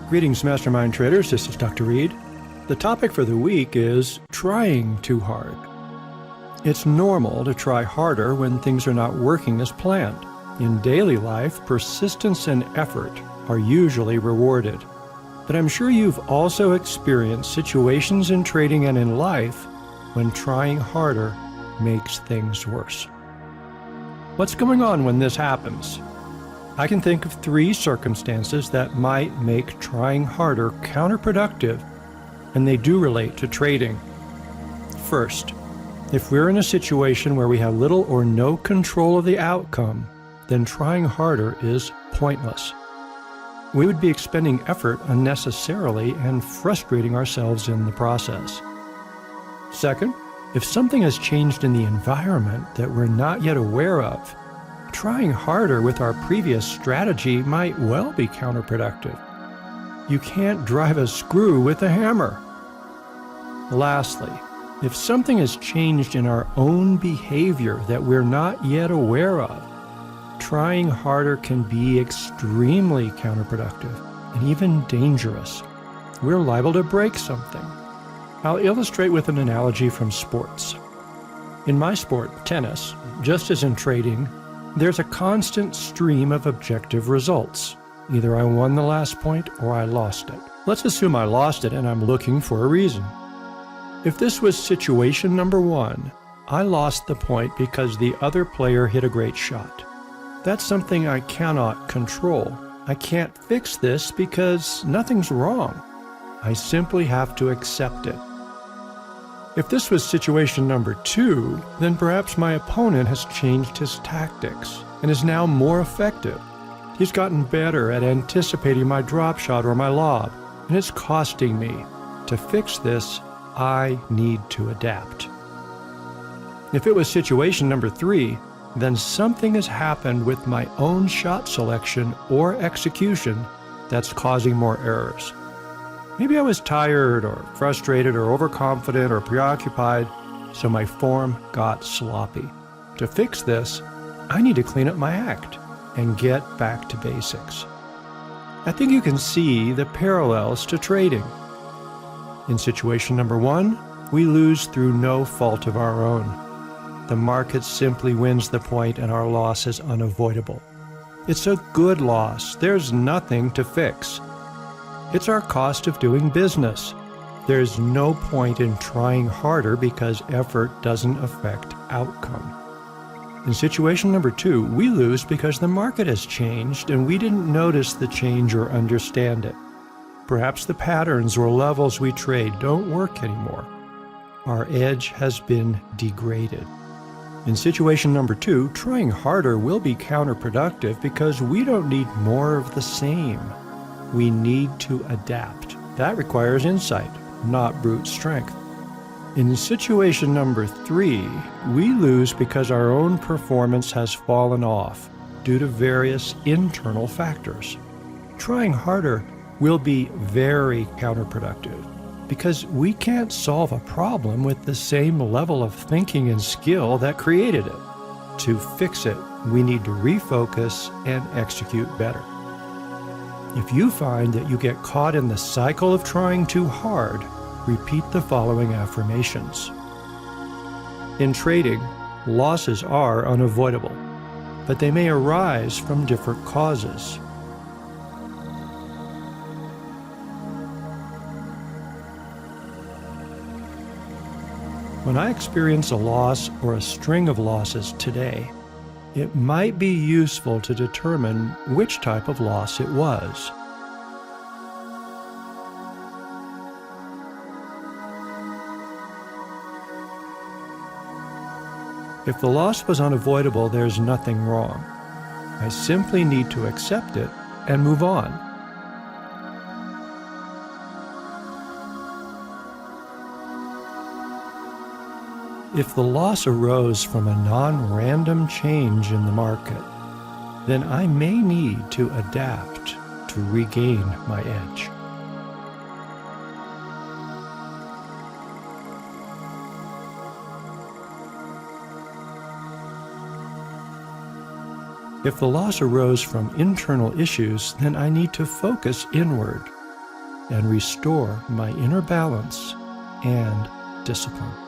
Greetings, Mastermind Traders. This is Dr. Reid. The topic for the week is trying too hard. It's normal to try harder when things are not working as planned. In daily life, persistence and effort are usually rewarded. But I'm sure you've also experienced situations in trading and in life when trying harder makes things worse. What's going on when this happens? I can think of 3 circumstances that might make trying harder counterproductive, and they do relate to trading. First, if we're in a situation where we have little or no control of the outcome, then trying harder is pointless. We would be expending effort unnecessarily and frustrating ourselves in the process. Second, if something has changed in the environment that we're not yet aware of, trying harder with our previous strategy might well be counterproductive. You can't drive a screw with a hammer. Lastly, if something has changed in our own behavior that we're not yet aware of, trying harder can be extremely counterproductive and even dangerous. We're liable to break something. I'll illustrate with an analogy from sports. In my sport, tennis, just as in trading, there's a constant stream of objective results. Either I won the last point or I lost it. Let's assume I lost it and I'm looking for a reason. If this was situation number 1, I lost the point because the other player hit a great shot. That's something I cannot control. I can't fix this because nothing's wrong. I simply have to accept it. If this was situation number 2, then perhaps my opponent has changed his tactics and is now more effective. He's gotten better at anticipating my drop shot or my lob, and it's costing me. To fix this, I need to adapt. If it was situation number 3, then something has happened with my own shot selection or execution that's causing more errors. Maybe I was tired or frustrated or overconfident or preoccupied, so my form got sloppy. To fix this, I need to clean up my act and get back to basics. I think you can see the parallels to trading. In situation number 1, we lose through no fault of our own. The market simply wins the point and our loss is unavoidable. It's a good loss. There's nothing to fix. It's our cost of doing business. There's no point in trying harder because effort doesn't affect outcome. In situation number 2, we lose because the market has changed and we didn't notice the change or understand it. Perhaps the patterns or levels we trade don't work anymore. Our edge has been degraded. In situation number 2, trying harder will be counterproductive because we don't need more of the same. We need to adapt. That requires insight, not brute strength. In situation number 3, we lose because our own performance has fallen off due to various internal factors. Trying harder will be very counterproductive because we can't solve a problem with the same level of thinking and skill that created it. To fix it, we need to refocus and execute better. If you find that you get caught in the cycle of trying too hard, repeat the following affirmations. In trading, losses are unavoidable, but they may arise from different causes. When I experience a loss or a string of losses today, it might be useful to determine which type of loss it was. If the loss was unavoidable, there's nothing wrong. I simply need to accept it and move on. If the loss arose from a non-random change in the market, then I may need to adapt to regain my edge. If the loss arose from internal issues, then I need to focus inward. and restore my inner balance and discipline.